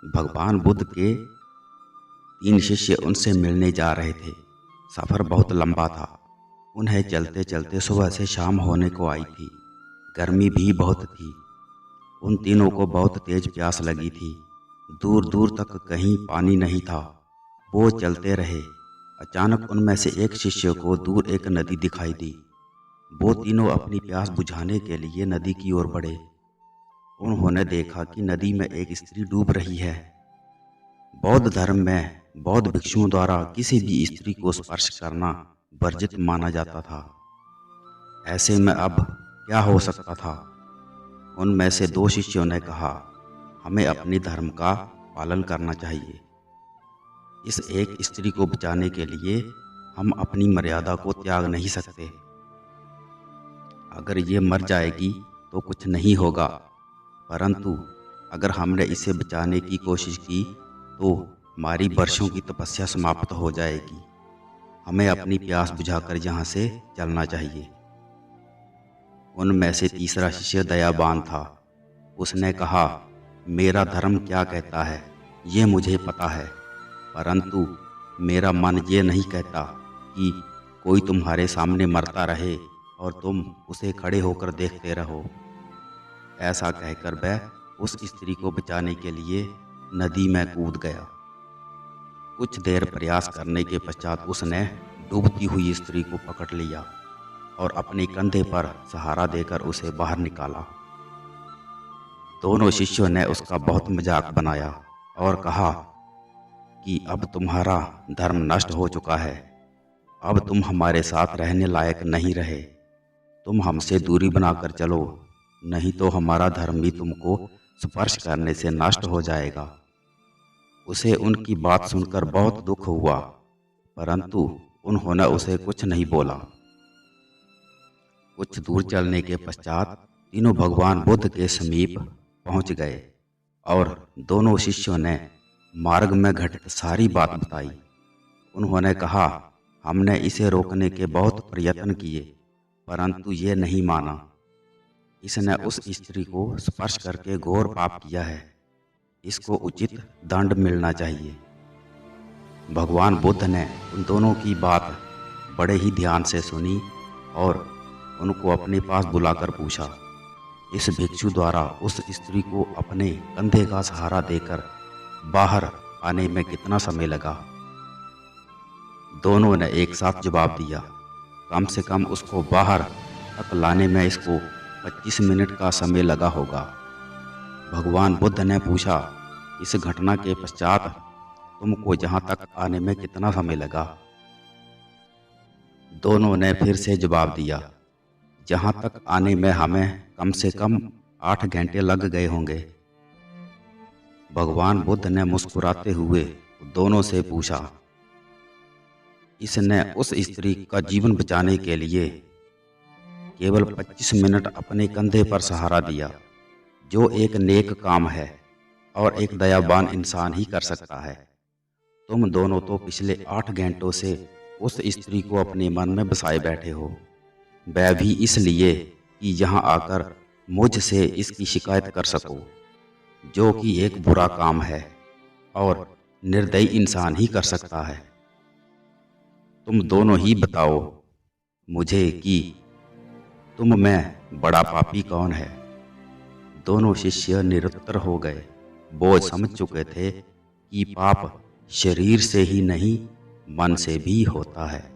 भगवान बुद्ध के 3 शिष्य उनसे मिलने जा रहे थे। सफ़र बहुत लंबा था। उन्हें चलते चलते सुबह से शाम होने को आई थी। गर्मी भी बहुत थी। उन तीनों को बहुत तेज प्यास लगी थी। दूर दूर तक कहीं पानी नहीं था। वो चलते रहे। अचानक उनमें से एक शिष्य को दूर एक नदी दिखाई दी। वो तीनों अपनी प्यास बुझाने के लिए नदी की ओर बढ़े। उन्होंने देखा कि नदी में एक स्त्री डूब रही है। बौद्ध धर्म में बौद्ध भिक्षुओं द्वारा किसी भी स्त्री को स्पर्श करना वर्जित माना जाता था। ऐसे में अब क्या हो सकता था? उनमें से 2 शिष्यों ने कहा, हमें अपने धर्म का पालन करना चाहिए। इस एक स्त्री को बचाने के लिए हम अपनी मर्यादा को त्याग नहीं सकते। अगर ये मर जाएगी तो कुछ नहीं होगा, परंतु अगर हमने इसे बचाने की कोशिश की तो हमारी वर्षों की तपस्या समाप्त हो जाएगी। हमें अपनी प्यास बुझाकर यहाँ से चलना चाहिए। उनमें से तीसरा शिष्य दयावान था। उसने कहा, मेरा धर्म क्या कहता है ये मुझे पता है, परंतु मेरा मन ये नहीं कहता कि कोई तुम्हारे सामने मरता रहे और तुम उसे खड़े होकर देखते रहो। ऐसा कहकर वह उस स्त्री को बचाने के लिए नदी में कूद गया। कुछ देर प्रयास करने के पश्चात उसने डूबती हुई स्त्री को पकड़ लिया और अपने कंधे पर सहारा देकर उसे बाहर निकाला। दोनों शिष्यों ने उसका बहुत मजाक बनाया और कहा कि अब तुम्हारा धर्म नष्ट हो चुका है। अब तुम हमारे साथ रहने लायक नहीं रहे। तुम हमसे दूरी बनाकर चलो, नहीं तो हमारा धर्म भी तुमको स्पर्श करने से नष्ट हो जाएगा। उसे उनकी बात सुनकर बहुत दुख हुआ, परंतु उन्होंने उसे कुछ नहीं बोला। कुछ दूर चलने के पश्चात तीनों भगवान बुद्ध के समीप पहुंच गए और दोनों शिष्यों ने मार्ग में घटित सारी बात बताई। उन्होंने कहा, हमने इसे रोकने के बहुत प्रयत्न किए, परंतु ये नहीं माना। इसने उस स्त्री को स्पर्श करके घोर पाप किया है। इसको उचित दंड मिलना चाहिए। भगवान बुद्ध ने उन दोनों की बात बड़े ही ध्यान से सुनी और उनको अपने पास बुलाकर पूछा, इस भिक्षु द्वारा उस स्त्री को अपने कंधे का सहारा देकर बाहर आने में कितना समय लगा? दोनों ने एक साथ जवाब दिया, कम से कम उसको बाहर तक लाने में इसको 25 मिनट का समय लगा होगा। भगवान बुद्ध ने पूछा, इस घटना के पश्चात तुमको यहाँ तक आने में कितना समय लगा? दोनों ने फिर से जवाब दिया, यहाँ तक आने में हमें कम से कम 8 घंटे लग गए होंगे। भगवान बुद्ध ने मुस्कुराते हुए दोनों से पूछा, इसने उस स्त्री का जीवन बचाने के लिए केवल 25 मिनट अपने कंधे पर सहारा दिया, जो एक नेक काम है और एक दयावान इंसान ही कर सकता है। तुम दोनों तो पिछले 8 घंटों से उस स्त्री को अपने मन में बसाए बैठे हो, वह भी इसलिए कि यहाँ आकर मुझसे इसकी शिकायत कर सको, जो कि एक बुरा काम है और निर्दयी इंसान ही कर सकता है। तुम दोनों ही बताओ मुझे कि तुम में बड़ा पापी कौन है? दोनों शिष्य निरुत्तर हो गए। वो समझ चुके थे कि पाप शरीर से ही नहीं, मन से भी होता है।